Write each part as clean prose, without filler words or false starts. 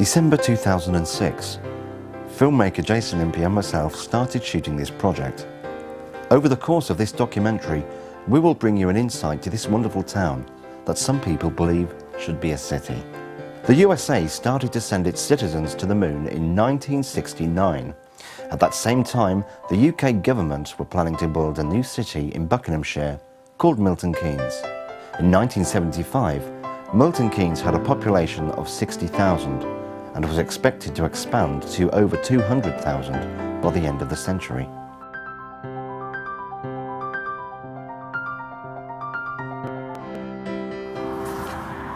December 2006, filmmaker Jason Impey and myself started shooting this project. Over the course of this documentary, we will bring you an insight to this wonderful town that some people believe should be a city. The USA started to send its citizens to the moon in 1969. At that same time, the UK government were planning to build a new city in Buckinghamshire called Milton Keynes. In 1975, Milton Keynes had a population of 60,000 and was expected to expand to over 200,000 by the end of the century.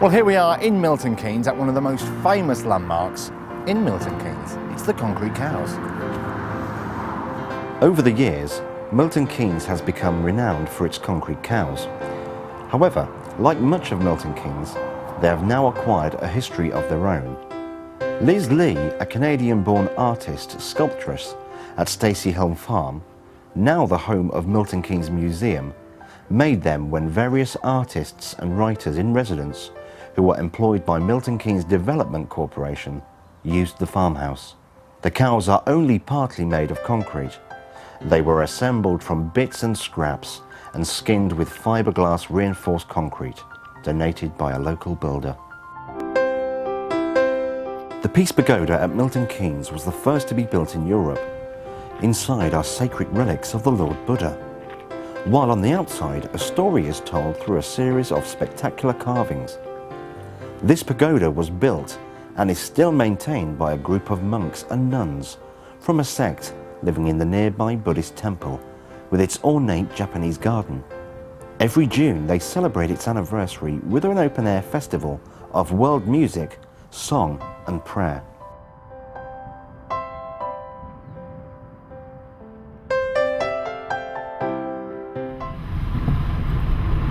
Well, here we are in Milton Keynes at one of the most famous landmarks in Milton Keynes. It's the concrete cows. Over the years, Milton Keynes has become renowned for its concrete cows. However, like much of Milton Keynes, they have now acquired a history of their own. Liz Lee, a Canadian-born artist, sculptress at Stacey Helm Farm, now the home of Milton Keynes Museum, made them when various artists and writers in residence who were employed by Milton Keynes Development Corporation used the farmhouse. The cows are only partly made of concrete. They were assembled from bits and scraps and skinned with fiberglass reinforced concrete, donated by a local builder. The Peace Pagoda at Milton Keynes was the first to be built in Europe. Inside are sacred relics of the Lord Buddha, while on the outside a story is told through a series of spectacular carvings. This pagoda was built and is still maintained by a group of monks and nuns from a sect living in the nearby Buddhist temple with its ornate Japanese garden. Every June they celebrate its anniversary with an open-air festival of world music, song and prayer.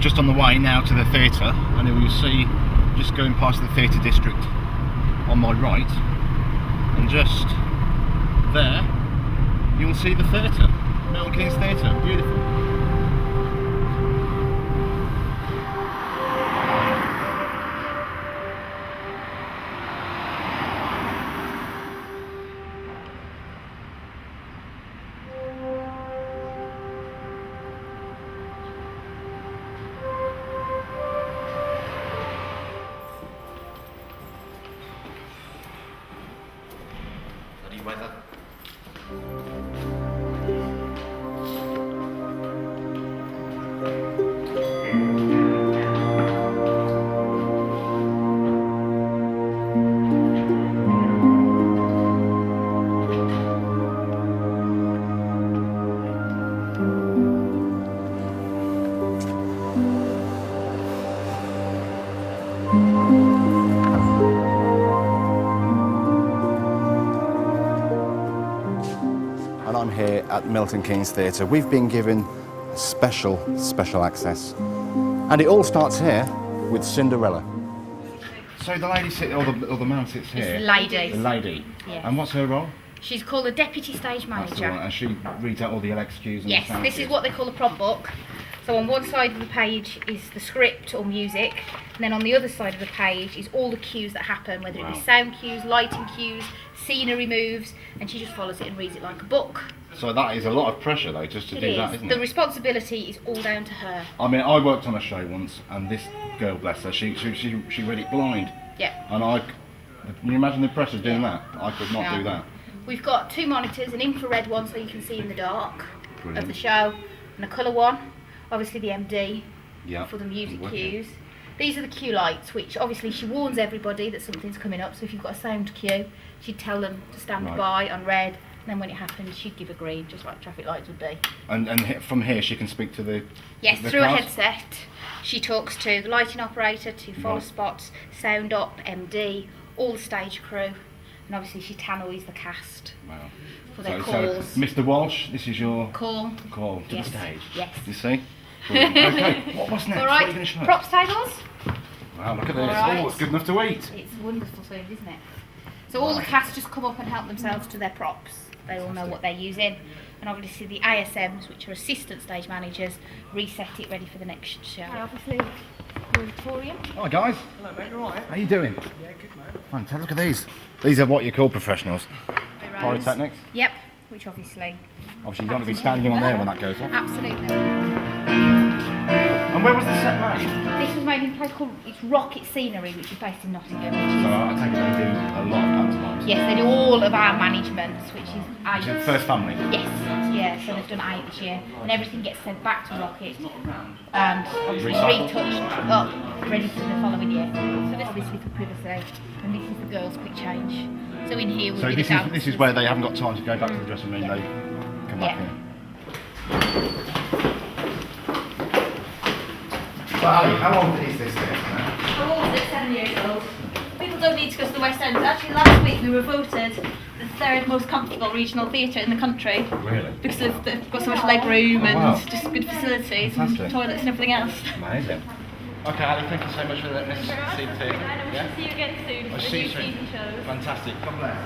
Just on the way now to the theatre, and you will see, just going past the theatre district on my right, and just there you'll see the theatre, Milton Keynes Theatre. Beautiful. Weather. And I'm here at Milton Keynes Theatre. We've been given special access. And it all starts here with Cinderella. So the lady sits, or the man sits here? It's the lady. The lady. Yes. And what's her role? She's called the Deputy Stage Manager. That's the one. And she reads out all the LXQs and yes, the sound this cues. is what they call a prompt book. So on one side of the page is the script or music, and then on the other side of the page is all the cues that happen, whether it be sound cues, lighting cues, scenery moves, and she just follows it and reads it like a book. So that is a lot of pressure though, just to do that, isn't it? The responsibility is all down to her. I mean, I worked on a show once, and this girl, bless her, she read it blind. Yeah. And can you imagine the pressure doing that? I could not do that. We've got two monitors, an infrared one so you can see in the dark Brilliant. of the show, and a colour one, obviously the MD Yeah. for the music cues. These are the cue lights, which obviously she warns everybody that something's coming up, so if you've got a sound cue, she'd tell them to stand by on red, and then when it happens she'd give a green, just like traffic lights would be. And from here she can speak to the Yes, the through a cars? headset. She talks to the lighting operator, to follow spots, sound op, MD, all the stage crew, and obviously she tannoys the cast for their calls. So, Mr. Walsh, this is your Call to the stage. Yes. You see? Okay, what's next? All What are you right, going to show? props tables. Wow, look at this. Right. Oh, it's good enough to eat. It's wonderful food, isn't it? So all the cast just come up and help themselves to their props. They all know what they're using. And obviously the ASMs, which are assistant stage managers, reset it ready for the next show. Obviously, auditorium. Hi guys. Hello mate, you alright? How you doing? Yeah, good man. Fantastic. Look at these. These are what you call professionals. Pyrotechnics. Yep, which obviously. Obviously you don't want to be standing on there when that goes off. Absolutely. And where was the set made? This was made in a place called it's Rocket Scenery, which is based in Nottingham. So I take it they do a lot of pantomimes. Yes, they do all of our managements, which is Is it 8. First Family? Yes, yeah, so they've done 8 this year, and everything gets sent back to Rocket and obviously Recycled. retouched up, ready for the following year. So this obviously for privacy, and this is the girls' quick change. So in here we'll So be the this is where they haven't got time to go back to the dressing room, they come back Yeah. in. Wow, how old is this thing now? How old is it? 7 years old. People don't need to go to the West End. Actually, last week we were voted the 3rd most comfortable regional theatre in the country. Really? Because they've got so much leg room and wow. just good facilities Fantastic. and toilets and everything else. Amazing. Okay, Ali, thank you so much for letting us see the theatre. And Yeah? we'll see you again soon I'll for the see new you soon. season shows. Fantastic. Come back.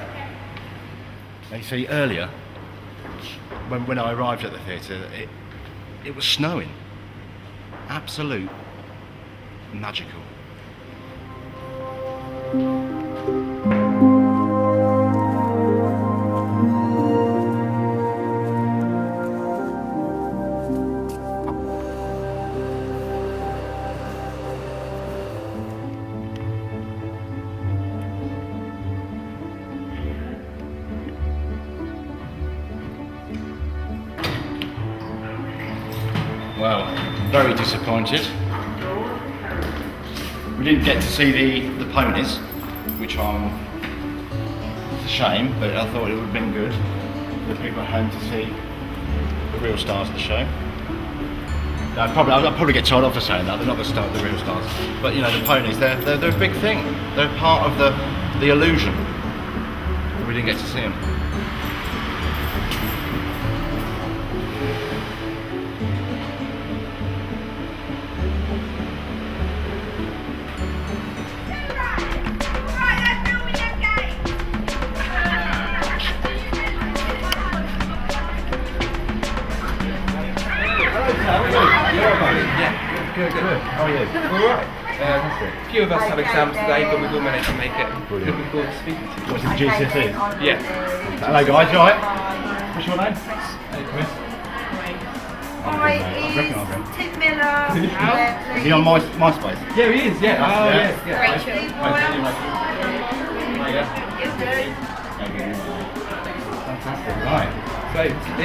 Now you see, earlier, when I arrived at the theatre, it was snowing. Absolute magical. Well, very disappointed. We didn't get to see the ponies, which it's a shame, but I thought it would have been good for the people at home to see the real stars of the show. I'll probably get told off for saying that. They're not the real stars, but you know the ponies. They're a big thing. They're part of the illusion. We didn't get to see them. Good. How are you? Alright. A few of us have exams today, but we will manage to make it. Brilliant. Looking forward to speaking to you. What's the GCSE? Yeah. Hello guys, you alright? What's your name? Hey, Chris. Hi, it's Tim Miller. Is he on MySpace? Yeah, he is, yeah. Oh, Yeah. yeah. Rachel. Fantastic, right. So,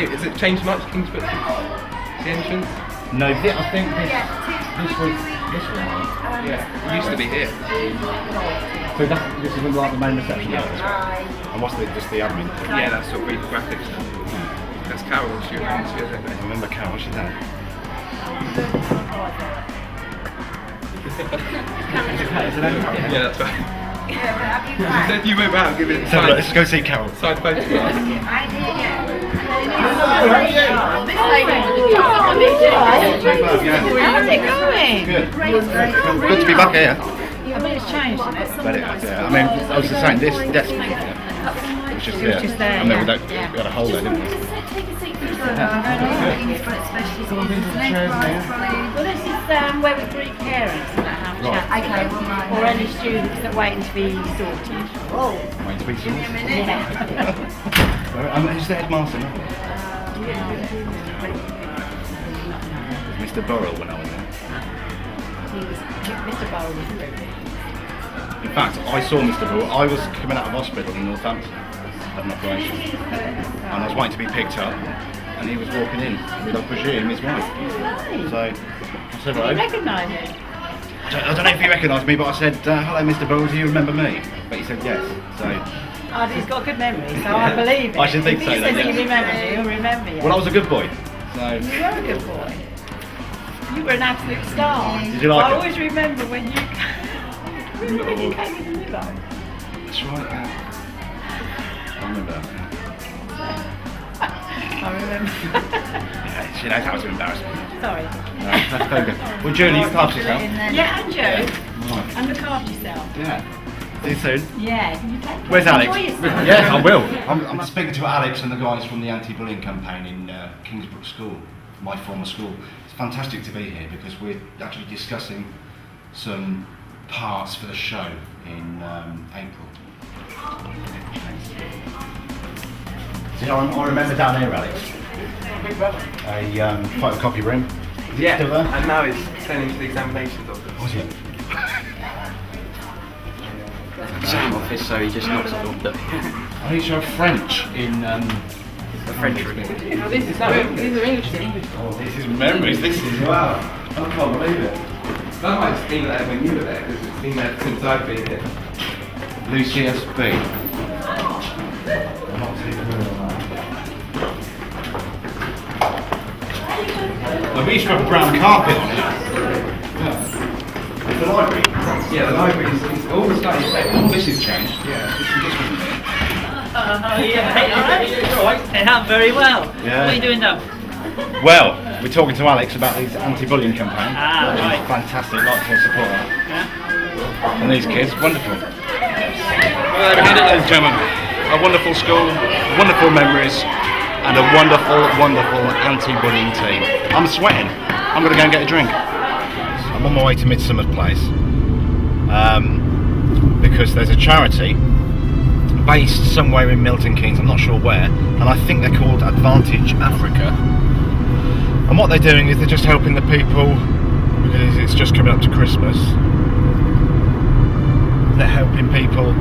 has it changed much, Kingsford? The entrance? No, I think this was this one. Yeah. It used to be here. So this is like the main reception now, this one. And what's just the admin? Yeah, that's sort of read the graphics. That's Carol, she was I remember Carol, what's she done? Yeah, that's right. She said you went round giving it So side, let's go see Carol. side photographs. How's it going? Good. Good to be back here. I mean, it's changed, isn't it? But I mean, I was just saying, this desk, it was just here. just there, And then we, yeah. we had a hole there, didn't we? Well, this is where we greet parents and have chats. Or any students that waiting to be sorted. Waiting to be sorted. Yeah. Who's the headmaster now? Mr. Burrell when I was there. Mr. Bowl was brilliant. In fact, I saw Mr. Burrell. I was coming out of hospital in Northampton, had an operation, and I was waiting to be picked up, and he was walking in with, I presume, his wife. So I said, You hello. recognise him? I don't know if he recognised me, but I said, hello, Mr. Burrell, do you remember me? But he said yes. So, Oh, he's got a good memory, so I believe it. I should think if so he then, says yeah. he remembers you, he'll remember you. well, I was a good boy. So, You were a good boy. You were an absolute star. Did you like I it? always remember when you came in the Lido. that's right. Yeah. I remember that. I remember. Yeah, she knows how to embarrass me. Sorry. No, that's very good. Well, Julie, you class yourself. Yeah, and Joe. Right. And look after yourself. Yeah. See you soon. Yeah. You take Where's care. Alex? Enjoy yourself. Yes, I will. I'm speaking to Alex and the guys from the anti-bullying campaign in Kingsbrook School, my former school. It's fantastic to be here because we're actually discussing some parts for the show in April. You know, I remember down here, Alex, a photocopy room. Yeah, Still there? and now it's turning into the examinations office. Was it? Exam office, so he just knocks it on. I need to show French in The French room. These are English. Oh, this is memories. This is wow. I can't believe it. That's why it's been there when you were there, because it's been there since I've been here. Lucius B. We used to have a brown carpet on it. Yeah. The library. Yeah, the library is all the stuff. All this has changed. Yeah. This wasn't there. It happened very well. Yeah. What are you doing now? Well, we're talking to Alex about these anti-bullying campaign. Ah, right. Fantastic, lots of support. Yeah. And these kids, wonderful. Well, ladies and gentlemen, a wonderful school, wonderful memories, and a wonderful, wonderful anti-bullying team. I'm sweating. I'm going to go and get a drink. I'm on my way to Midsummer's Place because there's a charity based somewhere in Milton Keynes, I'm not sure where, and I think they're called Advantage Africa. And what they're doing is they're just helping the people, because it's just coming up to Christmas, they're helping people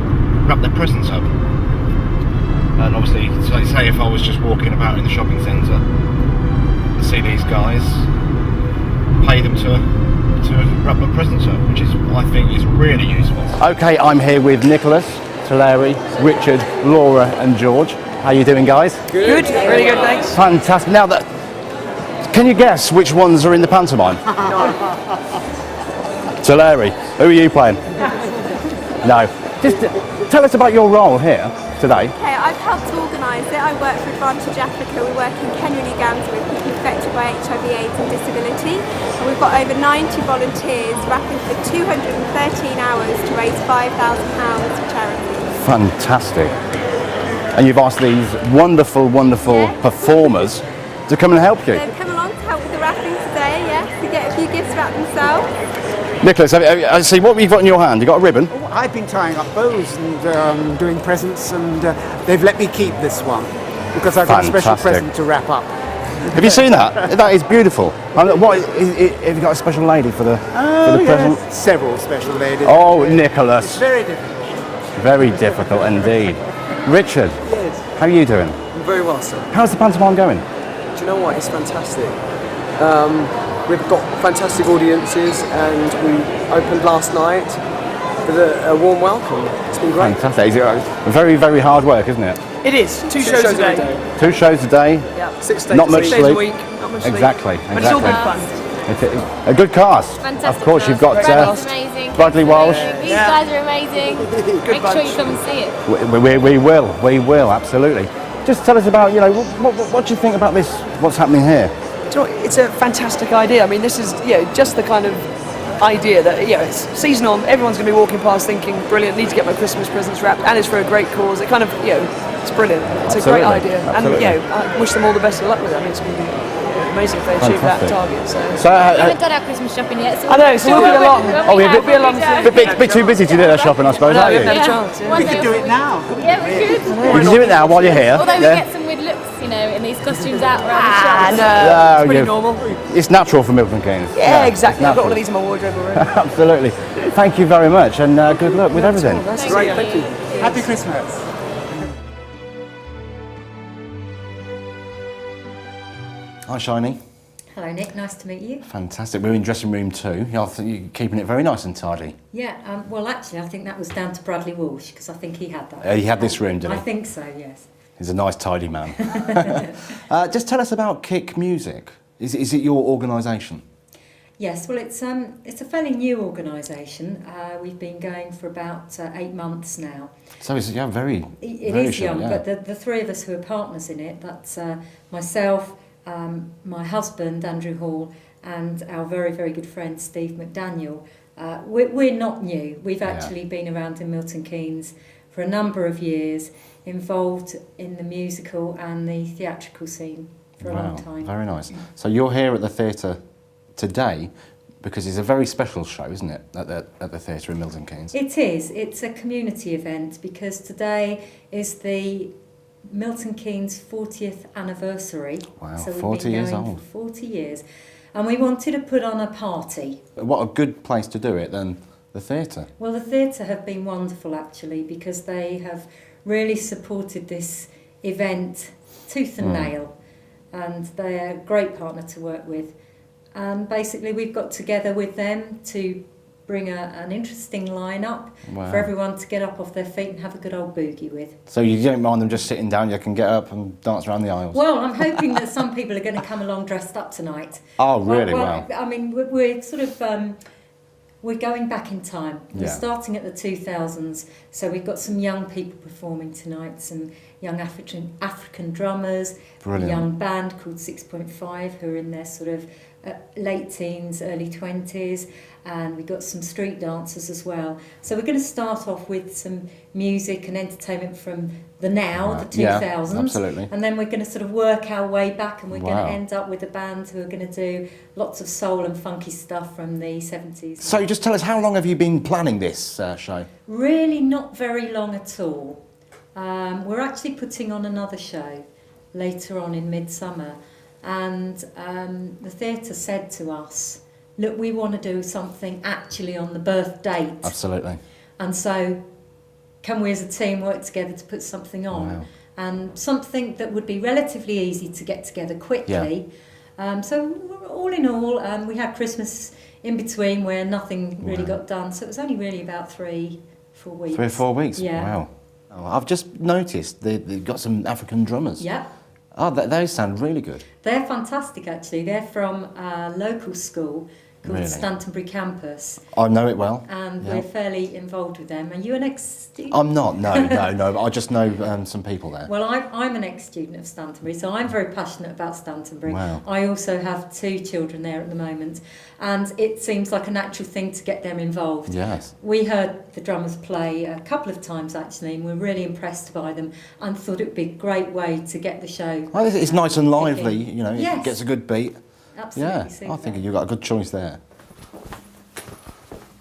wrap their presents up. And obviously, so say if I was just walking about in the shopping centre, see these guys, pay them to wrap my presents up, which is, I think, is really useful. Okay, I'm here with Nicholas, Tulare, Richard, Laura and George. How are you doing, guys? Good, really good, thanks. Fantastic. Now, can you guess which ones are in the pantomime? Tulare, who are you playing? No. Just tell us about your role here today. Okay, I've helped organise it. I work for Advantage Africa. We work in Kenya and Uganda with people affected by HIV, AIDS and disability. And we've got over 90 volunteers rapping for 213 hours to raise £5,000 for charity. Fantastic. And you've asked these wonderful, wonderful performers to come and help you. They've come along to help with the rapping today, yes, to get a few gifts wrapped themselves. Nicholas, I see what you've got in your hand. You got a ribbon? Oh, I've been tying up bows and doing presents, and they've let me keep this one because I've got a special present to wrap up. Have you seen that? That is beautiful. What have you got a special lady for the present? Several special ladies. Oh, Nicholas. It's very difficult. Very difficult indeed. Richard, Yes, how are you doing? I'm very well, sir. How's the pantomime going? Do you know what? It's fantastic. We've got fantastic audiences, and we opened last night with a warm welcome. It's been great. Fantastic. Very, very hard work, isn't it? It is. Two shows a day. 2 shows a day. Yeah. 6 days, Not much 6 days sleep. a week. Not much sleep. Exactly. But it's all good fun. It's a good cast. Fantastic Of course, you've got Bradley's amazing. Bradley Walsh. These guys are amazing. Make sure you come and see it. We will, absolutely. Just tell us about, what do you think about this? What's happening here? Do you know what, it's a fantastic idea. I mean, this is just the kind of idea that it's season on. Everyone's going to be walking past thinking, brilliant. Need to get my Christmas presents wrapped, and it's for a great cause. It kind of it's brilliant. It's a great idea, Absolutely. and I wish them all the best of luck with it. I mean, it's going to be amazing if they achieve that target. So We haven't done our Christmas shopping yet, so I know, so we'll be along. Oh, we're a bit too busy to do that shopping, I suppose, aren't we you? haven't had a chance. Yeah. We could do it now. Yeah, we could. You can do it now while you're here. Although we get some weird looks, in these costumes out around the shops. No, it's pretty yeah. normal. It's natural for Milton Keynes. Yeah, exactly. it's I've got one of natural. these in my wardrobe already. Absolutely. Thank you very much, and good luck with everything. That's Great, thank you. Happy Christmas. Hi, Shiny. Hello, Nick. Nice to meet you. Fantastic. We're in dressing room 2. I think you're keeping it very nice and tidy. Yeah, well, actually, I think that was down to Bradley Walsh, because I think he had that. He had this room, did he? I think so, yes. He's a nice, tidy man. Just tell us about Kick Music. Is it your organisation? Yes, well, it's a fairly new organisation. We've been going for about 8 months now. So it's very, It very is short, young, yeah. but the three of us who are partners in it, that's myself, my husband, Andrew Hall, and our very, very good friend, Steve McDaniel. We're not new. We've actually been around in Milton Keynes for a number of years, involved in the musical and the theatrical scene for a long time. Very nice. So you're here at the theatre today because it's a very special show, isn't it, at the theatre in Milton Keynes? It is. It's a community event because today is the Milton Keynes 40th anniversary. Wow, so we've 40 been years going old. For 40 years. And we wanted to put on a party. What a good place to do it than the theatre. Well, the theatre have been wonderful actually because they have really supported this event tooth and nail, and they're a great partner to work with. And basically we've got together with them to bring an interesting lineup for everyone to get up off their feet and have a good old boogie with. So you don't mind them just sitting down, you can get up and dance around the aisles? Well, I'm hoping that some people are going to come along dressed up tonight. Oh, really? Wow. I mean, we're sort of... we're going back in time. We're starting at the 2000s, so we've got some young people performing tonight, some young African drummers, a young band called 6.5 who are in their sort of late teens, early 20s, and we've got some street dancers as well. So we're going to start off with some music and entertainment from the 2000s, Yeah, absolutely. and then we're going to sort of work our way back, and we're going to end up with a band who are going to do lots of soul and funky stuff from the 70s. So just tell us, how long have you been planning this show? Really not very long at all. We're actually putting on another show later on in midsummer, and the theatre said to us, look, we want to do something actually on the birth date. Absolutely. And so can we as a team work together to put something on? Wow. And something that would be relatively easy to get together quickly. So all in all, we had Christmas in between where nothing really got done. So it was only really about 3-4 weeks. 3 or 4 weeks? Yeah. Wow. Oh, I've just noticed they've got some African drummers. Yeah. Oh, they sound really good. They're fantastic actually. They're from a local school called Stantonbury Campus. I know it well. And we're fairly involved with them. Are you an ex-student? I'm not, no. I just know some people there. Well, I'm an ex-student of Stantonbury, so I'm very passionate about Stantonbury. Wow. I also have 2 children there at the moment, and it seems like a natural thing to get them involved. Yes. We heard the drummers play a couple of times actually, and we're really impressed by them, and thought it would be a great way to get the show. Well, it's nice and lively, you know, it gets a good beat. Absolutely. Yeah, I think you've got a good choice there.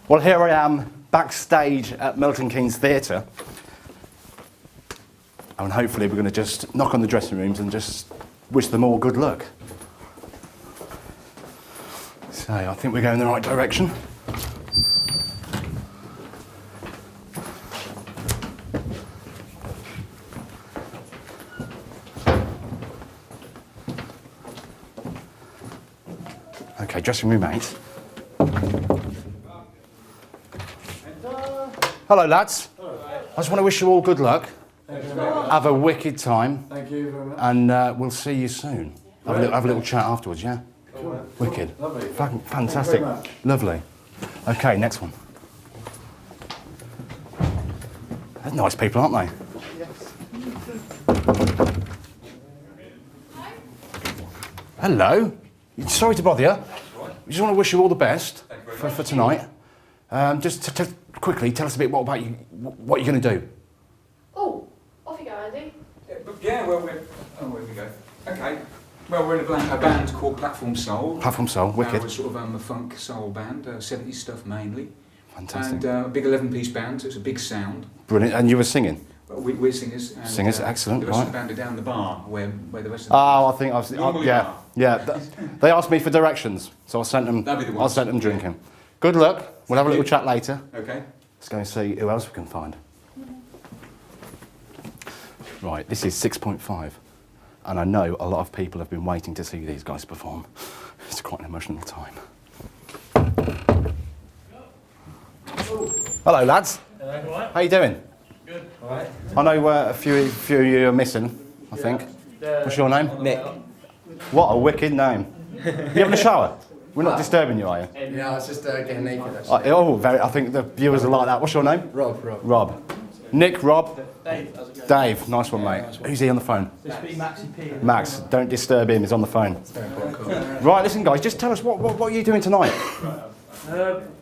Well, here I am backstage at Milton Keynes Theatre, and hopefully we're going to just knock on the dressing rooms and just wish them all good luck. So I think we're going in the right direction. Okay, dressing room 8. Hello, lads. I just want to wish you all good luck. Have a wicked time. Thank you very much. And we'll see you soon. Have a little chat afterwards, yeah? Cool. Wicked. Lovely. Fantastic. Thank you very much. Lovely. Okay, next one. They're nice people, aren't they? Hello. Sorry to bother you. We just want to wish you all the best for tonight. Just quickly, tell us a bit more about you, what you're going to do. Oh, off you go, Andy. Yeah, well, where we go? Okay. Well, we're in a band called Platform Soul. Platform Soul, wicked. We're sort of a funk soul band, 70s stuff mainly. Fantastic. And a big 11-piece band, so it's a big sound. Brilliant. And you were singing? We're singers. And, singers, excellent. The rest right. of the band are down the bar, where the rest of the I think I've are. yeah. They asked me for directions, so I sent them. That'd be the I sent them drinking. Good luck. We'll have a little chat later. Okay. Let's go and see who else we can find. Right, this is 6.5, and I know a lot of people have been waiting to see these guys perform. It's quite an emotional time. Hello, lads. Hello, all right? How you doing? Good. All right. I know a few of you are missing, I think. What's your name? Nick. What a wicked name. You having a shower? We're not disturbing you, are you? Yeah, I was just getting naked. I think the viewers are like that. What's your name? Rob. Nick, Rob. Dave. How's it going? Dave, nice one, mate. Who's he on the phone? This be Maxie P. Max, don't disturb him, he's on the phone. Right, listen guys, just tell us what are you doing tonight?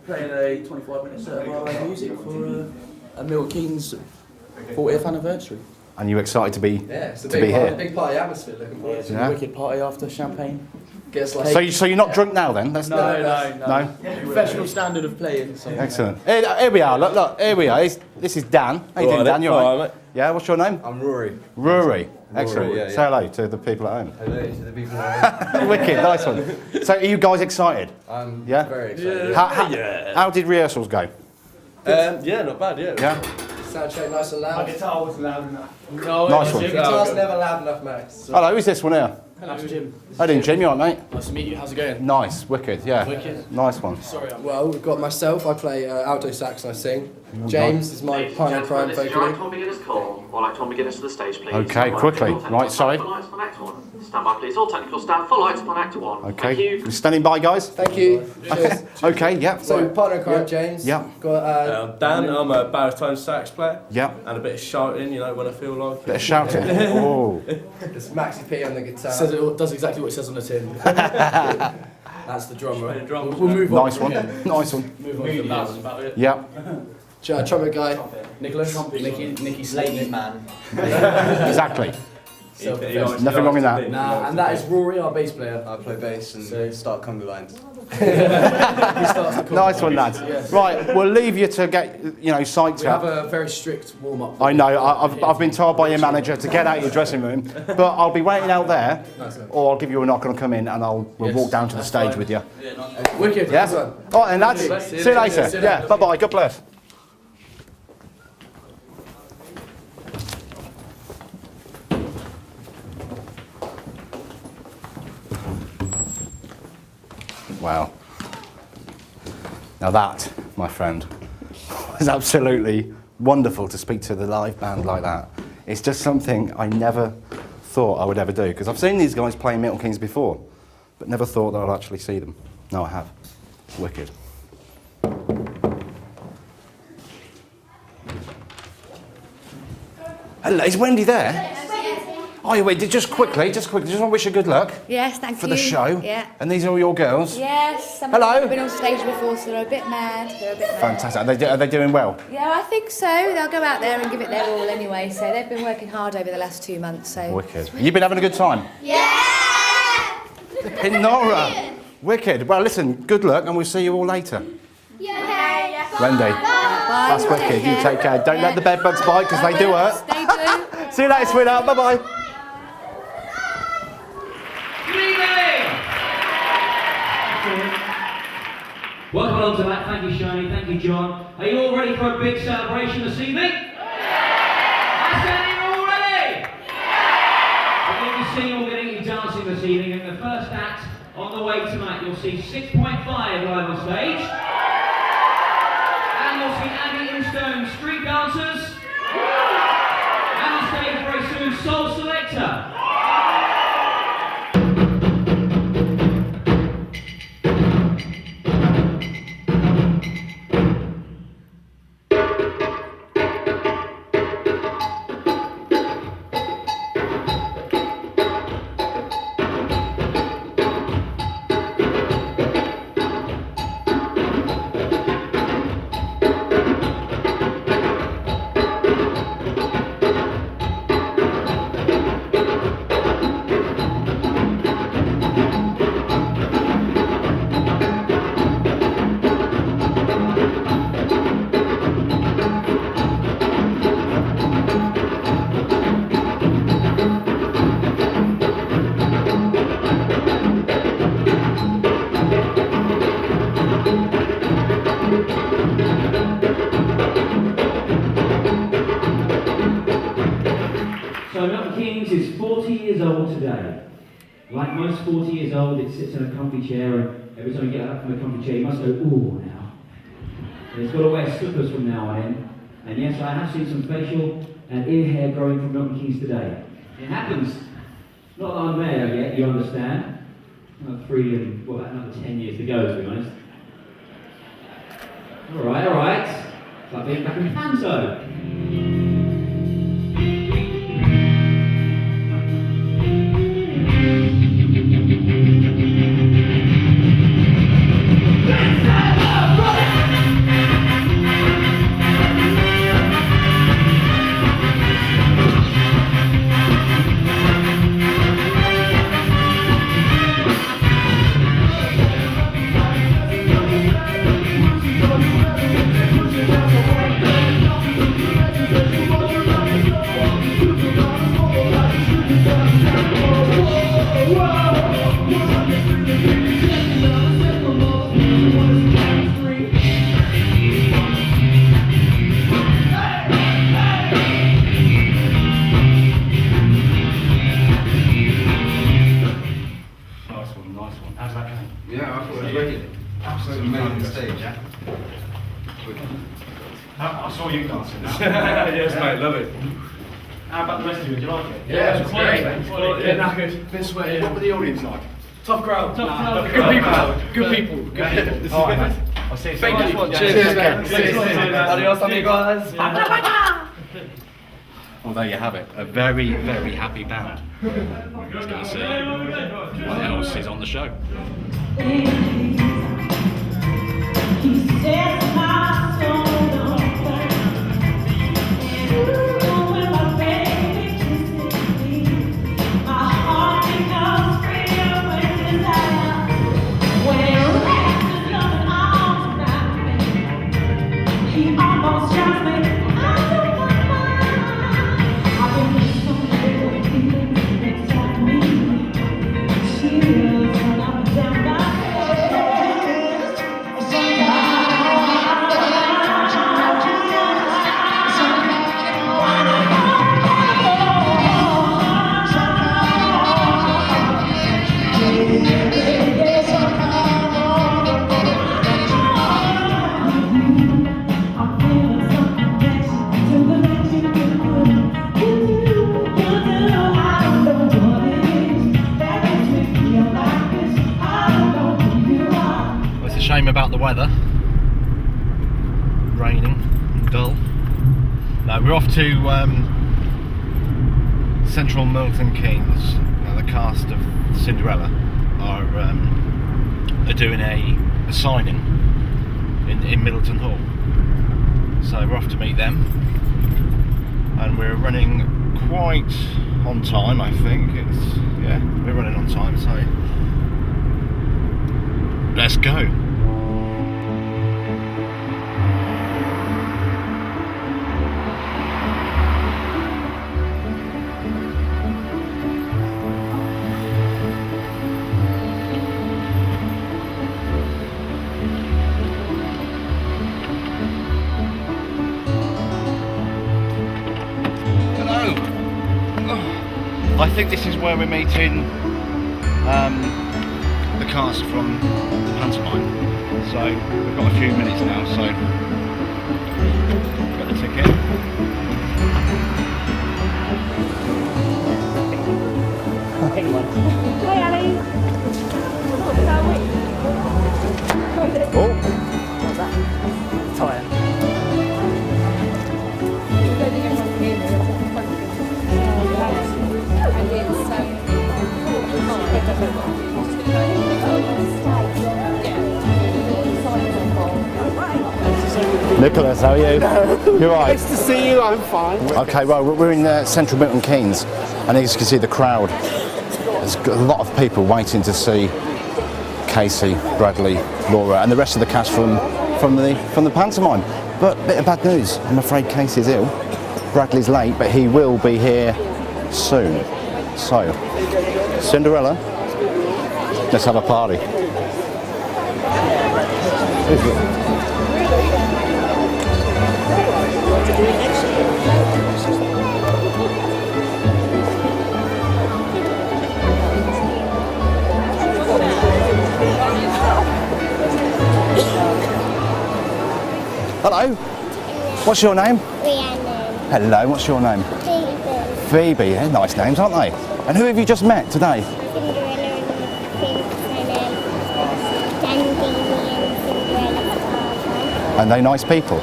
Playing a 25-minute set of our own music for a Milton Keynes 40th anniversary. And you excited to be It's a to be here? big party atmosphere. Looking forward It's to Yeah. a wicked party after champagne. Gets like. So you're not drunk now then? That's No. Professional standard of playing. So. Excellent. Here we are. Look. Here we are. This is Dan. How you doing, Dan? You all right? Yeah. What's your name? I'm Rory. Rory. Excellent. Yeah. Say hello to the people at home. Hello to the people at home. Wicked. Nice one. So are you guys excited? I'm Yeah? very excited. How did rehearsals go? Yeah, not bad. Yeah. Sound check nice and loud. My guitar wasn't loud enough. Nice one. Guitar's never loud enough, Max. Hello. Who's this one here? Hello, Jim. How doing, Jim? You all right, mate? Nice to meet you. How's it going? Nice. Wicked. Yeah. Wicked. Nice one. Sorry, I'm Well, we've got myself. I play alto sax and I sing. James is my partner in crime vocally. Tom McGuinness call. I'd like Tom McGuinness to the stage, please. Okay, quickly. Right, sorry. Stand by, please. All technical staff, full lights on Act 1. Okay. Thank you. You standing by, guys? Thank you. Cheers. Okay. Yeah. So partner in crime, James. Yeah. Got Dan, I'm a baritone sax player. Yeah. And a bit of shouting, when I feel like Bit of shouting. Oh. It's Maxi P on the guitar. does exactly what it says on the tin. That's the drummer. We'll move on. Nice one. Nice one. Move on to the bass. About it. Yeah. Trumpet guy. Nicholas. Nicky Ladies man. Exactly. Nothing wrong in that. Nah, and that is Rory, our bass player. I play bass and start combo lines. Nice one, lads. Yes. Right, we'll leave you to get psyched We have up. a very strict warm up. I know. I've been told by your manager to get out of your dressing room, but I'll be waiting out there, or I'll give you a knock and I'll come in and we'll walk down to the stage with you. Wicked. Yeah. All right, then, lads. See you later. Yeah. Bye bye. God bless. Wow. Now that, my friend, was absolutely wonderful to speak to the live band like that. It's just something I never thought I would ever do, because I've seen these guys playing Milton Keynes before, but never thought that I'd actually see them. No, I have. Wicked. Hello, is Wendy there? Oh, yeah, wait, just quickly, just want to wish you good luck. Yes, thank you. For the show. Yeah. And these are all your girls? Yes. Some Hello. of them have been on stage before, so they're a bit mad. Fantastic. Are they doing well? Yeah, I think so. They'll go out there and give it their all anyway. So they've been working hard over the last 2 months. So. Wicked. You've been having a good time? Yeah. Nora. Wicked. Well, listen, good luck, and we'll see you all later. Yeah. Wendy. Bye. That's wicked. You take care. Don't let the bed bugs bite, because they do hurt. They do. See you later, sweetheart. Bye-bye. Welcome along to that. Thank you, Shani. Thank you, John. Are you all ready for a big celebration this evening? I said, are you all ready? We're going to be singing, we're going to be dancing this evening. In the first act, on the way tonight, you'll see 6.5 live on stage. And you'll see Aggie Instone, street dancers. And on stage very soon, Soul Selector. So Milton Keynes is 40 years old today. Like most 40 years old, it sits in a comfy chair, and every time you get up from the comfy chair, you must go, ooh, now. And it's got to wear slippers from now on. And yes, I have seen some facial and ear hair growing from Milton Keynes today. It happens. Not that I'm there yet, you understand. About 3 and, well, about another 10 years to go, to be honest. All right. It's like being back in Panto. stage, yeah? I saw you dancing now. Yes, mate, love it. How about the rest of you? Do you like it? Yeah, it's great. Yeah, knackered. Bit sweaty. What were the audience like? Tough crowd. Good people. Good people. Good people. All right, mate. I'll see you soon. Thank you for watching. Cheers, mate. Adios, amigos. Well, there you have it. A very, very happy band. Let's go and see what else is on the show. Shame about the weather, raining and dull. No, we're off to Central Milton Keynes. Now, the cast of Cinderella are doing a signing in Middleton Hall, so we're off to meet them, and we're running quite on time. I think we're running on time, so let's go. I think this is where we're meeting the cast from the pantomime. So we've got a few minutes now, so got the ticket. Hi Ali. Oh! Tire. Nicholas, how are you? You're right. Nice to see you, I'm fine. Okay, well, we're in Central Milton Keynes, and as you can see the crowd. There's a lot of people waiting to see Casey, Bradley, Laura, and the rest of the cast from the pantomime. But a bit of bad news. I'm afraid Casey's ill. Bradley's late, but he will be here soon. So, Cinderella, let's have a party. Hello. What's your name? Rhiannon. Hello. What's your name? Phoebe. Phoebe. Yeah, nice names, aren't they? And who have you just met today? Cinderella and Prince and Dandy and Cinderella's father. And they nice people?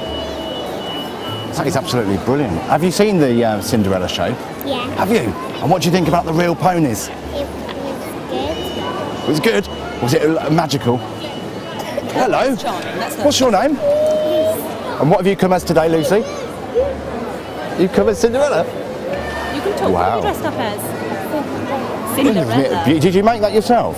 That is absolutely brilliant. Have you seen the Cinderella show? Yeah. Have you? And what do you think about the real ponies? It It was was good. good? Was it magical? Hello. What's your name? And what have you come as today, Lucy? You come as Cinderella? You can talk. Wow. What are you dressed up as? Cinderella. Did you make that yourself?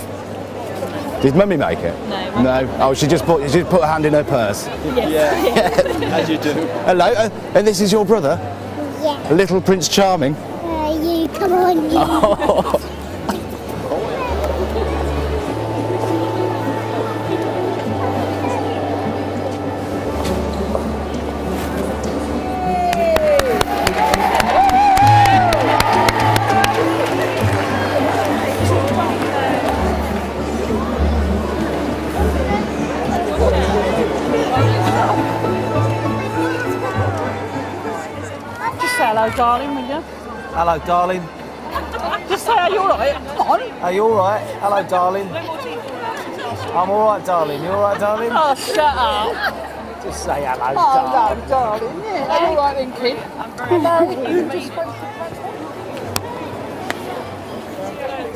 Did Mummy make it? No. No. Oh, she just put her hand in her purse. Yes. As you do. Hello. And this is your brother? Yeah. Little Prince Charming. You come on, you. Oh. darling, will you? Hello, darling. Just say, are you alright? Come on. Are you alright? Hello, darling. I'm alright, darling. You alright, darling? Oh, shut up. Just say hello, Oh, darling. no, darling. Yeah, are you alright then, kid?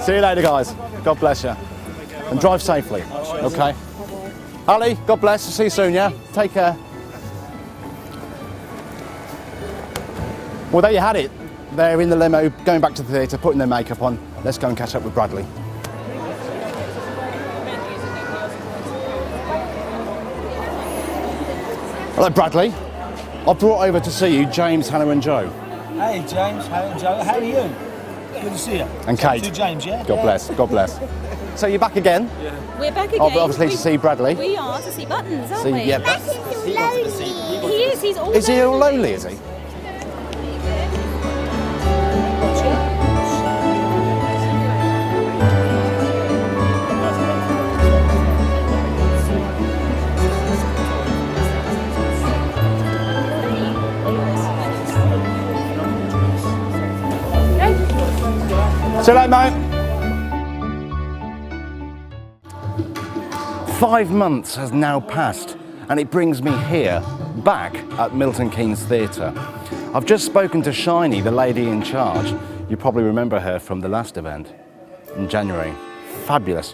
See you later, guys. God bless you. And drive safely, okay? Ali, God bless. See you soon, yeah? Take care. Well, there you had it. They're in the limo, going back to the theatre, putting their makeup on. Let's go and catch up with Bradley. Hello, Bradley. I've brought over to see you James, Hannah and Joe. Hey, James. Hey, Joe. How are you? Good to see you. And Kate. To James, yeah? God bless, God bless. So you're back again? Yeah. We're back again. Obviously to see Bradley. We are to see Buttons, aren't See, we? yeah. He is. He's all. Is he all lonely, is he? See you later, mate. 5 months has now passed, and it brings me here, back at Milton Keynes Theatre. I've just spoken to Shiny, the lady in charge. You probably remember her from the last event in January. Fabulous.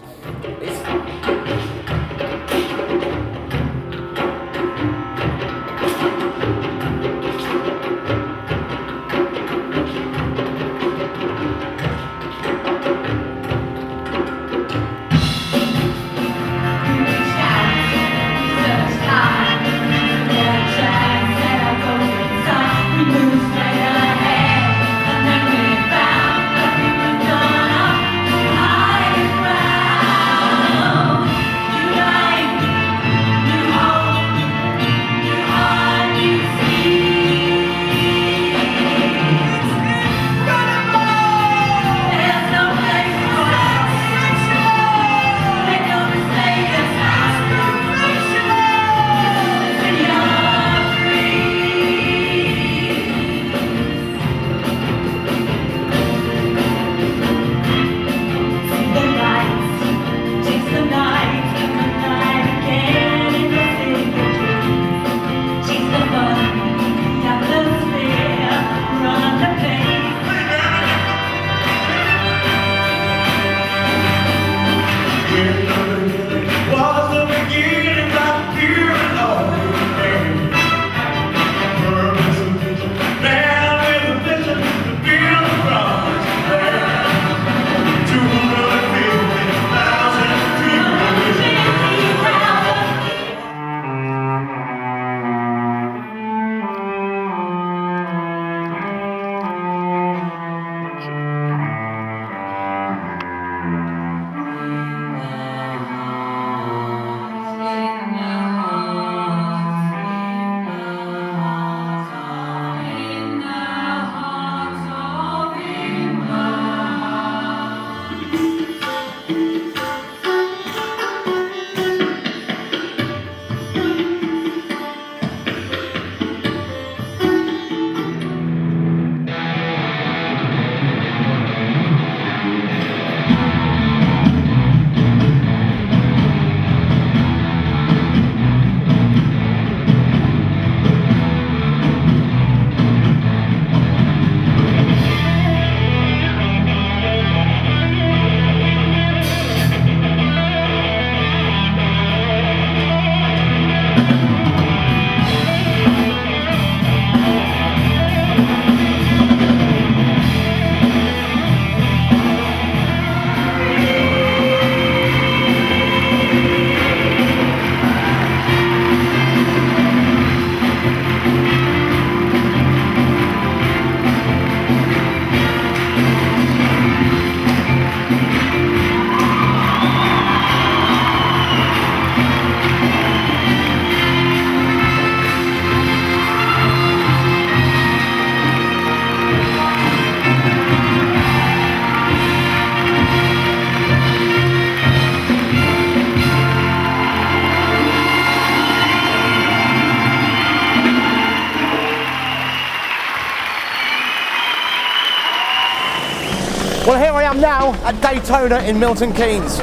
Well, here I am now at Daytona in Milton Keynes.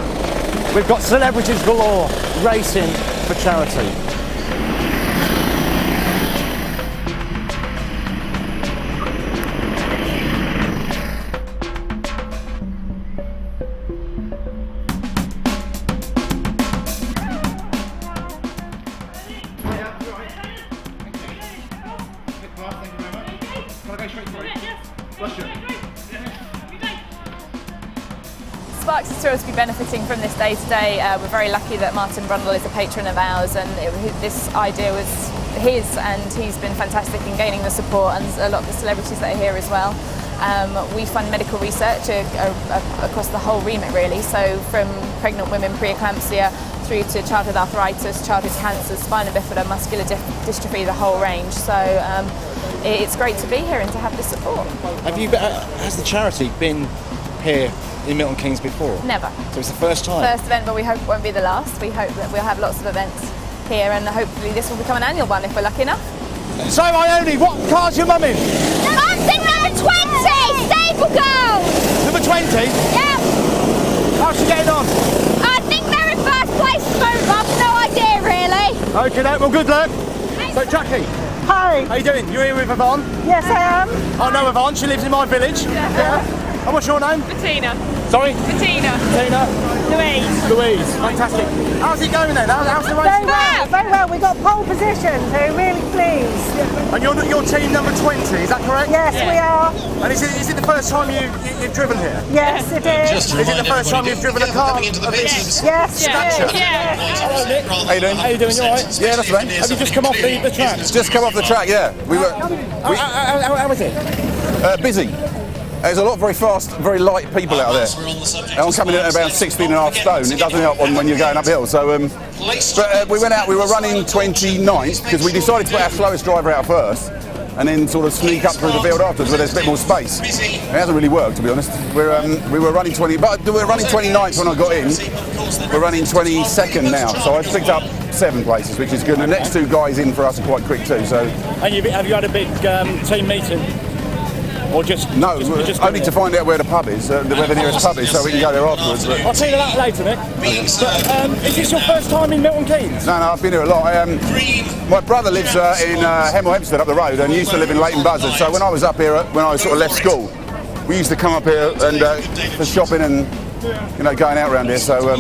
We've got celebrities galore racing for charity. Sparks is thrilled to be benefiting from this day today. We're very lucky that Martin Brundle is a patron of ours, and this idea was his, and he's been fantastic in gaining the support, and a lot of the celebrities that are here as well. We fund medical research across the whole remit really, so from pregnant women, preeclampsia, through to childhood arthritis, childhood cancers, spina bifida, muscular dystrophy, the whole range. So it's great to be here and to have this support. Has the charity been here in Milton Keynes before? Never. So it's the first time? First event, but we hope it won't be the last. We hope that we'll have lots of events here, and hopefully this will become an annual one if we're lucky enough. So Ione, what car's your mum in? Mum's in number 20, Stable Girl. Number 20? Yeah. How's she getting on? I think they're in first place at the moment, I've no idea really. Okay, well good luck. So Jackie. Hi. How you doing? You're here with Yvonne? Yes, I am. I know Yvonne, she lives in my village. Yeah. And what's your name? Bettina. Sorry? Bettina. Bettina? Louise. Louise, fantastic. How's it going then? How's the race? Very well, very well. We got pole position, so we're really pleased. And you're team number 20, is that correct? Yes, we are. And is it the first time you've driven here? Yes, it is. Is it the first time you've driven a car of this stature? Hello, Nick. How you doing? How you doing? You alright? Yeah, that's right. Have you just come off the track? Just come off the track, yeah. How was it? Busy. There's a lot of very fast, very light people out there. I'm coming in at about 16.5 stone. It doesn't help when you're going uphill. So, we went out. We were running 29th because we decided to put our slowest driver out first, and then sort of sneak up through the field afterwards where there's a bit more space. It hasn't really worked, to be honest. We were running 29th when I got in. We're running 22nd now, so I've picked up 7 places, which is good. And the next 2 guys in for us are quite quick too. So. And have you had a big team meeting? Or just only to find out where the pub is, where the nearest pub is, so we can go there afterwards. But. I'll tell you that later, Nick. But, is this your first time in Milton Keynes? No, I've been here a lot. My brother lives in Hemel Hempstead up the road, and used to live in Leighton Buzzard. So when I was up here, when I sort of left school, we used to come up here and for shopping and going out around here. So, but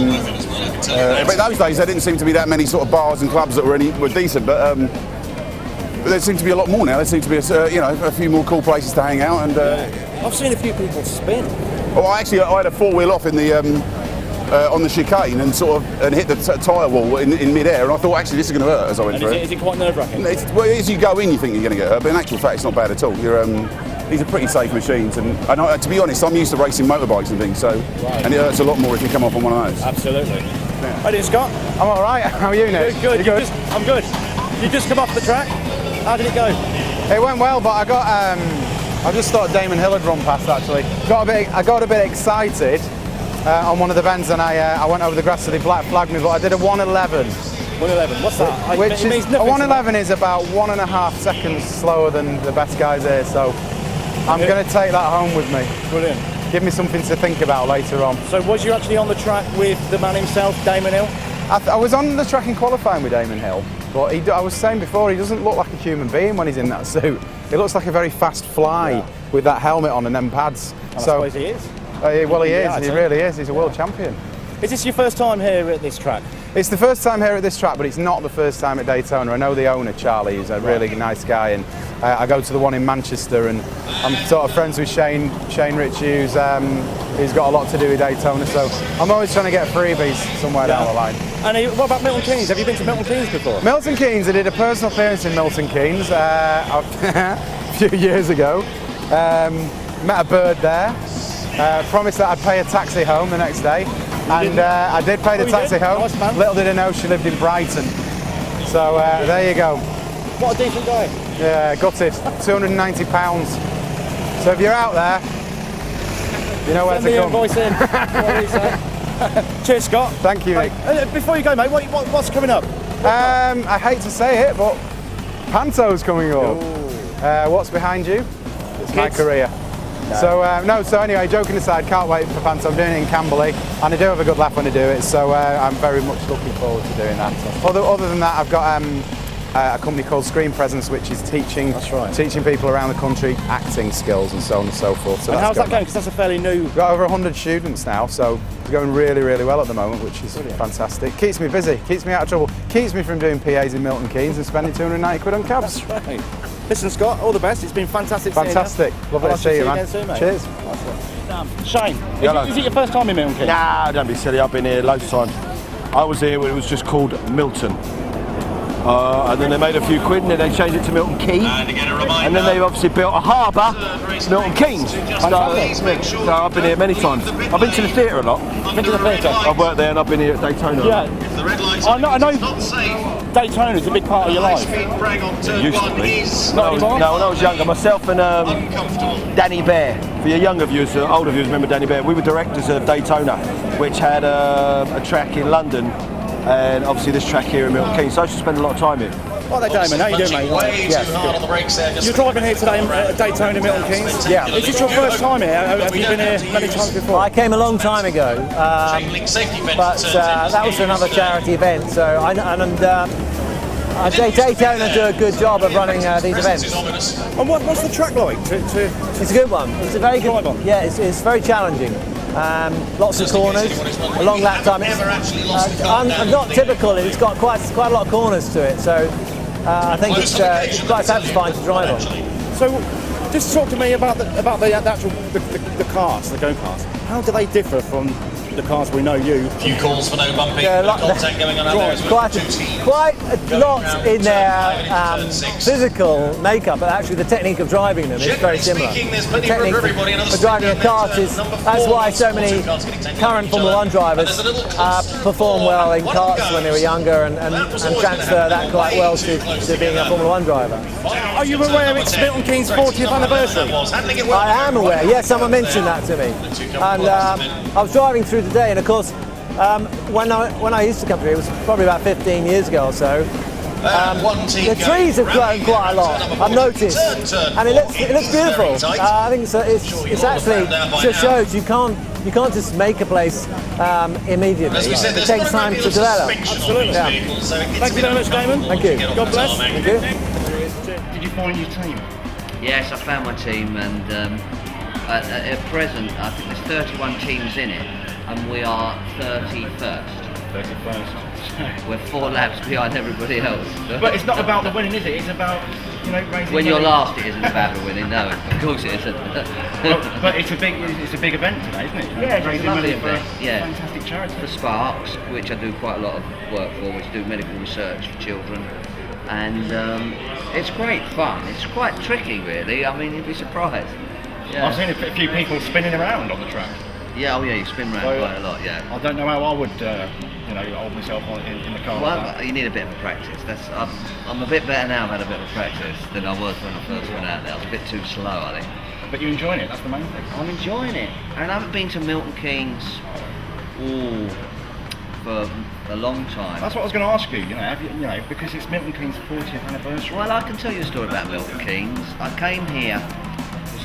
in those days there didn't seem to be that many sort of bars and clubs that were decent, but there seems to be a lot more now. There seems to be a few more cool places to hang out, and I've seen a few people spin. Well, I had a 4-wheel off in the on the chicane and hit the tyre wall in mid-air, and I thought actually this is going to hurt as I went through. Is it quite nerve-wracking? Well, as you go in, you think you're going to get hurt, but in actual fact, it's not bad at all. These are pretty safe machines, and to be honest, I'm used to racing motorbikes and things, so and it hurts a lot more if you come off on one of those. Absolutely. Yeah. How are you, Scott? I'm all right. How are you, Nick? Good. I'm good. You just come off the track. How did it go? It went well, but I just thought Damon Hill had run past actually. I got a bit excited on one of the bends, and I went over the grass, so they flagged me. But I did a 1:11. 1:11. What's that? Which is a 1:11 is about 1.5 seconds slower than the best guys here. So I'm going to take that home with me. Brilliant. Give me something to think about later on. So was you actually on the track with the man himself, Damon Hill? I was on the track in qualifying with Damon Hill, but I was saying before, he doesn't look like a human being when he's in that suit. He looks like a very fast fly with that helmet on and them pads. I suppose he is. Well, he is. He really is. He's a world champion. Is this your first time here at this track? It's the first time here at this track, but it's not the first time at Daytona. I know the owner, Charlie. He's a really nice guy, and I go to the one in Manchester, and I'm sort of friends with Shane Ritchie, who's got a lot to do with Daytona, so I'm always trying to get freebies somewhere down the line. And what about Milton Keynes? Have you been to Milton Keynes before? Milton Keynes, I did a personal appearance in Milton Keynes a few years ago. Met a bird there. Promised that I'd pay a taxi home the next day, and I did pay the taxi home. Nice, little did I know she lived in Brighton. So there you go. What a decent guy. Yeah, gutted. £290. So if you're out there, you know where to come. Voice in. What do you say? Cheers, Scott. Thank you, Nick. Before you go, mate, what's coming up? I hate to say it, but Panto's coming up. What's behind you? It's my career. So anyway, joking aside, can't wait for Phantom. I'm doing it in Camberley, and I do have a good laugh when I do it, so I'm very much looking forward to doing that. Other than that, I've got a company called Screen Presence, which is teaching people around the country acting skills and so on and so forth. So and how's that going? Because that's a fairly new... We've got over 100 students now, so we're going really, really well at the moment, which is fantastic. Keeps me busy, keeps me out of trouble, keeps me from doing PAs in Milton Keynes and spending 290 quid on cabs. That's right. Listen, Scott, all the best. It's been fantastic. Fantastic. Lovely to see you, man. Soon, mate. Cheers. Shane, is it your first time in Milton Keynes? Nah, don't be silly. I've been here loads of times. I was here when it was just called Milton. And then they made a few quid and then they changed it to Milton Keynes. And then they obviously built a harbour, Milton Keynes. So I've been here many times. I've been to the theatre a lot. Been to the theatre? I've worked there and I've been here at Daytona. Yeah. I know Daytona's a big part of your life. It used to be. Not anymore? No, when I was younger, myself and Danny Bear. For your younger viewers, older viewers remember Danny Bear. We were directors of Daytona, which had a track in London. And obviously this track here in Milton Keynes, so I used to spend a lot of time here. What are they, Damon? How you doing, mate? Yes, You're driving here today at Daytona, Milton Keynes? Yeah. Is this your first time here? Have you been here many times before? I came a long time ago, but that was another charity event. So Daytona do a good job of running these events. And what's the track like? It's a good one. It's a very good one. Yeah, it's very challenging. Lots of corners, a long lap time. It's not typical. It's got quite a lot of corners to it, so I think it's quite satisfying to drive on. So, just talk to me about the actual cars, the go-karts. How do they differ from the cars we know you? A few calls for no bumping. Contact going on out there. Quite a lot in their physical makeup, but actually the technique of driving them is very similar. The technique for driving a kart that's why so many current Formula 1 drivers perform well in karts when they were younger and transfer that quite well to being a Formula 1 driver. Are you aware it's Milton Keynes' 40th anniversary? I am aware, yes, someone mentioned that to me. And I was driving through today, and of course, when I used to come here, it was probably about 15 years ago or so. The trees have grown quite a lot, I've noticed, and it looks beautiful. I think it's actually just shows you can't just make a place immediately. It takes time to develop. Absolutely. Yeah. Thank you very much, Damon. Thank you. God bless. Thank you. Did you find your team? Yes, I found my team, and at present I think there's 31 teams in it, and we are 31st. 31st. We're 4 laps behind everybody else. But it's not about the winning, is it? It's about, raising when you're money. last, it isn't about the winning. No, of course it isn't. but it's a big event today, isn't it? Yeah, it's raising a lovely money for event. Yeah, fantastic charity. For Sparks, which I do quite a lot of work for, which do medical research for children, and it's great fun. It's quite tricky, really. I mean, you'd be surprised. Yeah. I've seen a few people spinning around on the track. Yeah, oh yeah, you spin around quite a lot. Yeah. I don't know how I would, hold myself in the car. Well, you need a bit of a practice. I'm a bit better now. I've had a bit of practice than I was when I first went out there. I was a bit too slow, I think. But you're enjoying it. That's the main thing. I'm enjoying it, and I haven't been to Milton Keynes for a long time. That's what I was going to ask you. Have you, because it's Milton Keynes' 40th anniversary. Well, I can tell you a story about Milton Keynes. I came here.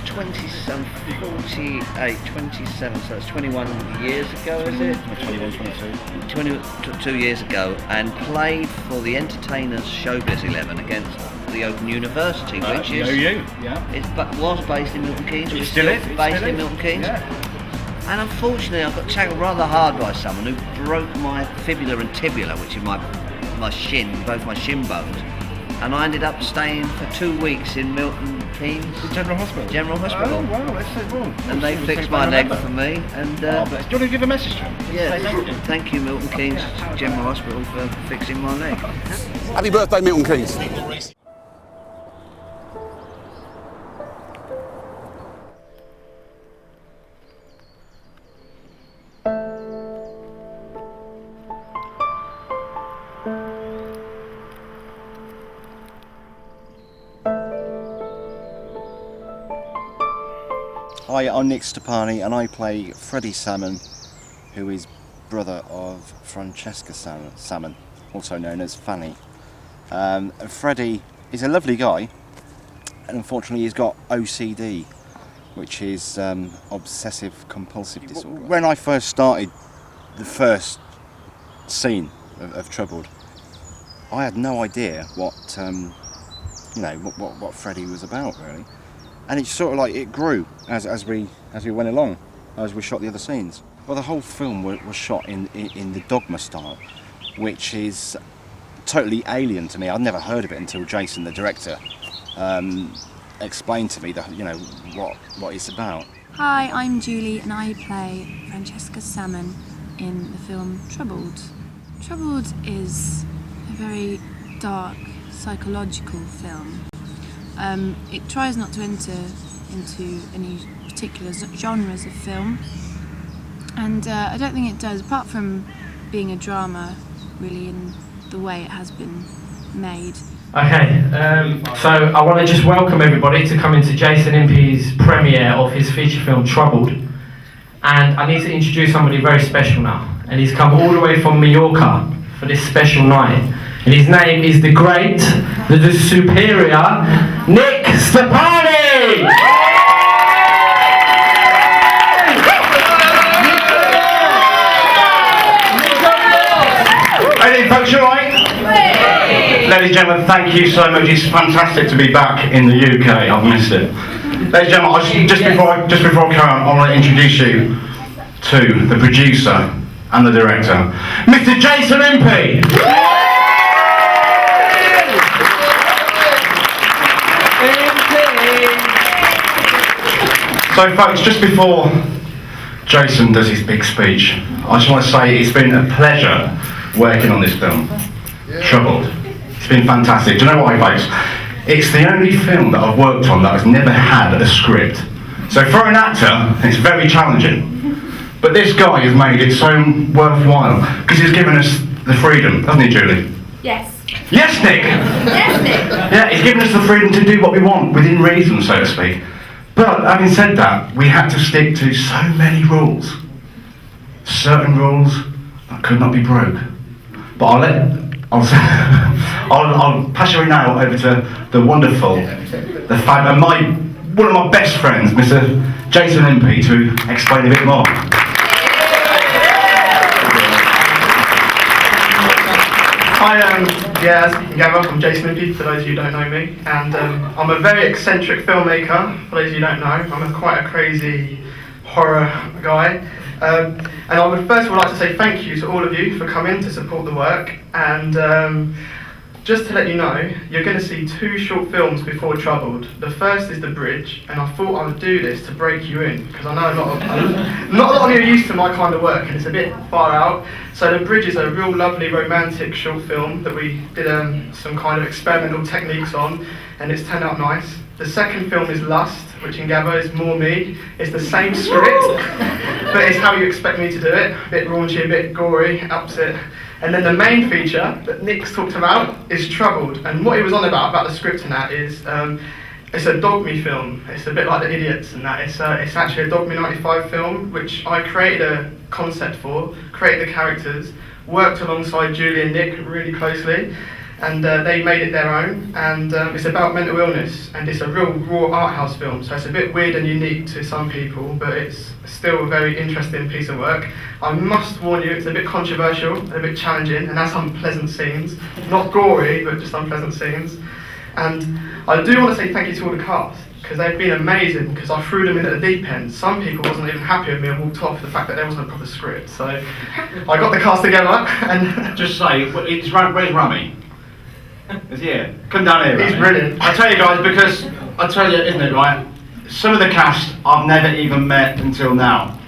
27, 48, 27, so it's 21 years ago, is it? 21, 22. 22 years ago, and played for the Entertainers Showbiz 11 against the Open University, which is... was based in Milton Keynes. It's still based in Milton Keynes. Yeah. And unfortunately, I got tackled rather hard by someone who broke my fibula and tibula, which is my shin, both my shin bones. And I ended up staying for 2 weeks in Milton Keynes. General Hospital? General Hospital. Oh, wow, that's so wrong. And they fixed my leg for me. And, do you want to give a message to them? Yeah, thank you Milton Keynes General Hospital for fixing my leg. Happy birthday, Milton Keynes. Hi, I'm Nick Stepani and I play Freddie Salmon, who is brother of Francesca Salmon, also known as Fanny. Freddie is a lovely guy, and unfortunately he's got OCD, which is obsessive compulsive disorder. When I first started the first scene of Troubled, I had no idea what what Freddie was about, really, and it sort of like it grew as we went along, as we shot the other scenes. Well, the whole film was shot in the Dogma style, which is totally alien to me. I'd never heard of it until Jason, the director, explained to me that what it's about. Hi, I'm Julie and I play Francesca Salmon in the film Troubled. Troubled is a very dark psychological film. It tries not to enter into any particular genres of film, and I don't think it does, apart from being a drama really in the way it has been made. Okay, so I want to just welcome everybody to come into Jason Impey's premiere of his feature film Troubled, and I need to introduce somebody very special now, and he's come all the way from Mallorca for this special night, and his name is the great, the superior Nick Stepani! Hey folks, you alright? Ladies and gentlemen, thank you so much. It's fantastic to be back in the UK. I've missed it. Ladies and gentlemen, just before I carry on, I want to introduce you to the producer and the director, Mr. Jason Impey. So folks, just before Jason does his big speech, I just want to say it's been a pleasure working on this film, Troubled. It's been fantastic. Do you know why, folks? It's the only film that I've worked on that has never had a script. So for an actor, it's very challenging. But this guy has made it so worthwhile because he's given us the freedom, hasn't he, Julie? Yes. Yes, Nick! Yes, Nick! Yeah, he's given us the freedom to do what we want, within reason, so to speak. But having said that, we had to stick to so many rules. Certain rules that could not be broke. But I'll pass you now over to the wonderful, one of my best friends, Mr. Jason Impey, to explain a bit more. Hi, as you can gather, I'm Jason Impey, for those of you who don't know me, and I'm a very eccentric filmmaker, for those of you who don't know. I'm quite a crazy horror guy. And I would first of all like to say thank you to all of you for coming to support the work, and just to let you know, you're going to see 2 short films before Troubled. The first is The Bridge, and I thought I would do this to break you in, because I know not a lot of you are used to my kind of work, and it's a bit far out. So The Bridge is a real lovely romantic short film that we did some kind of experimental techniques on, and it's turned out nice. The second film is Lust, which in Gabbo is more me. It's the same script, but it's how you expect me to do it. A bit raunchy, a bit gory, ups it. And then the main feature that Nick's talked about is Troubled. And what he was on about the script and that is, it's a Dogme film. It's a bit like The Idiots and that. It's actually a Dogme 95 film, which I created a concept for, created the characters, worked alongside Julie and Nick really closely, and they made it their own. And it's about mental illness, and it's a real raw art house film, so it's a bit weird and unique to some people, but it's still a very interesting piece of work. I must warn you, it's a bit controversial, a bit challenging, and has unpleasant scenes. Not gory, but just unpleasant scenes. And I do want to say thank you to all the cast, because they've been amazing, because I threw them in at the deep end. Some people wasn't even happy with me and walked off the fact that there wasn't a proper script. So I got the cast together and... Just say, where's Rummy? He's here. Come down here, He's Rummy. brilliant. I tell you guys, because, I tell you, isn't it, right? Some of the cast I've never even met until now,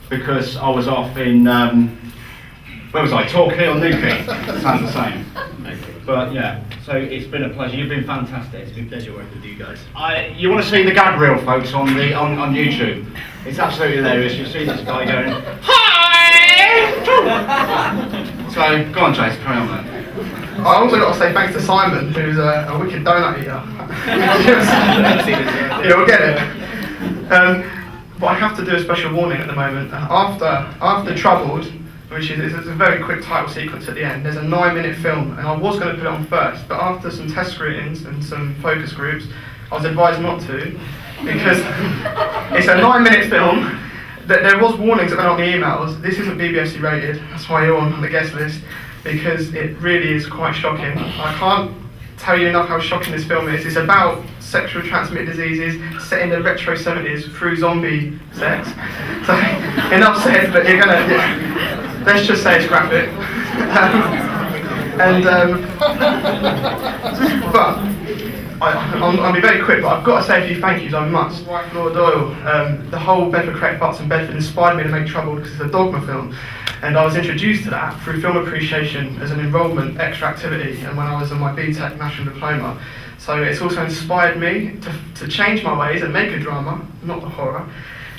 because I was off in, where was I? Torquay or Newquay? Sounds the same. But yeah, so it's been a pleasure. You've been fantastic. It's been a pleasure working with you guys. You want to see the gag reel, folks, on YouTube? It's absolutely hilarious. You'll see this guy going, hi! So go on, Chase, carry on, mate. I also got to say thanks to Simon, who's a wicked donut eater. Yeah, we'll get it. But I have to do a special warning at the moment. After Troubled, which is a very quick title sequence at the end, there's a 9-minute film, and I was going to put it on first, but after some test screenings and some focus groups, I was advised not to, because it's a 9-minute film. There was warnings that went on the emails. This isn't BBFC rated, that's why you're on the guest list, because it really is quite shocking. I can't tell you enough how shocking this film is. It's about sexually transmitted diseases set in the retro 70s through zombie sex. So, enough said, but you're gonna, yeah, let's just say it's graphic. But I'll be very quick, but I've got to say a few thank yous, I must. Lord Doyle, the whole Bedford Correct Arts in Bedford inspired me to make Troubled because it's a dogma film. And I was introduced to that through film appreciation as an enrolment extra activity and when I was on my BTEC National Diploma. So it's also inspired me to change my ways and make a drama, not a horror.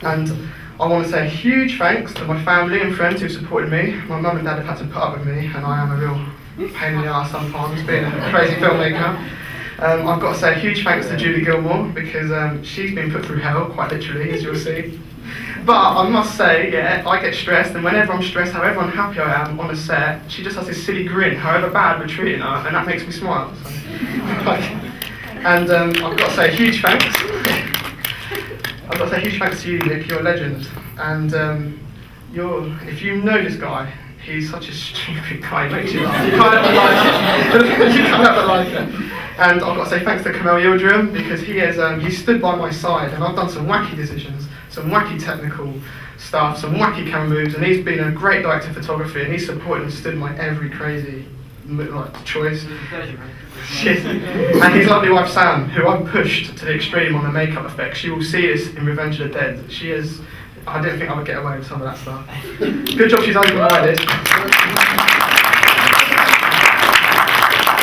And I want to say a huge thanks to my family and friends who supported me. My mum and dad have had to put up with me, and I am a real pain in the arse sometimes, being a crazy filmmaker. I've got to say a huge thanks to Julie Gilmore, because she's been put through hell, quite literally, as you'll see. But I must say, yeah, I get stressed, and whenever I'm stressed, however unhappy I am on a set, she just has this silly grin, however bad we're treating her, and that makes me smile. So. And I've got to say a huge thanks. I've got to say a huge thanks to you, Nick, you're a legend. And if you know this guy, he's such a stupid guy, he makes you laugh. You can't ever like it. You can't ever like it. And I've got to say thanks to Kamel Yildirim, because he stood by my side, and I've done some wacky decisions, some wacky technical stuff, some wacky camera moves, and he's been a great director of photography, and he's supported and stood my every crazy choice. Shit. And his lovely wife Sam, who I've pushed to the extreme on the makeup effects. She will see this in Revenge of the Dead. I didn't think I would get away with some of that stuff. Good job she's open-minded.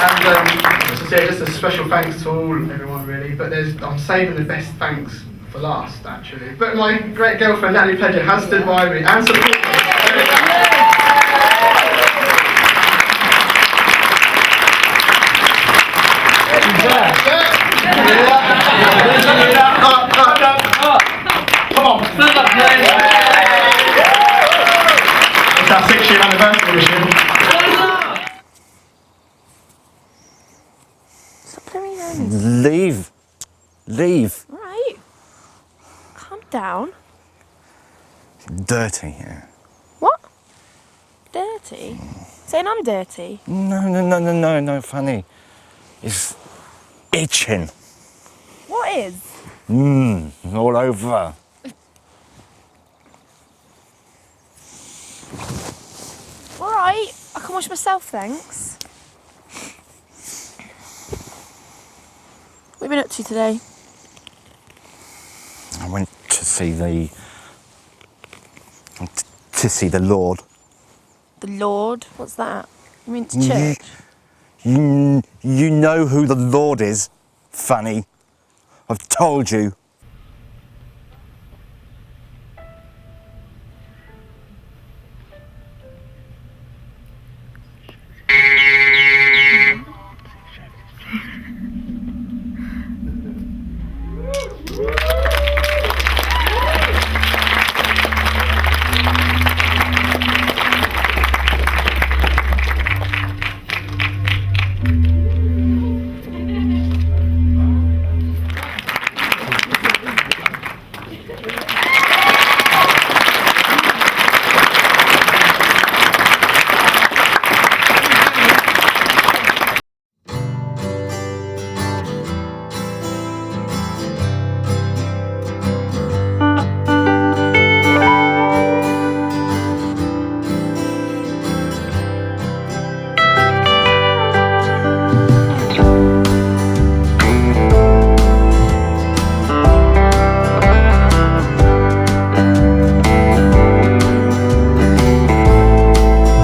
And just a special thanks to everyone really, but I'm saving the best thanks for last actually. But my great girlfriend Natalie Pledger has stood by me and supported me. Come on, stand up, it's our 6-year anniversary this year. Leave. Right. Calm down. Dirty here. What? Dirty? Saying I'm dirty? No, funny. It's itching. What is? All over. Alright, I can wash myself, thanks. What have you been up to today? I went to see the Lord. The Lord? What's that? You mean to church? You know who the Lord is, Fanny. I've told you.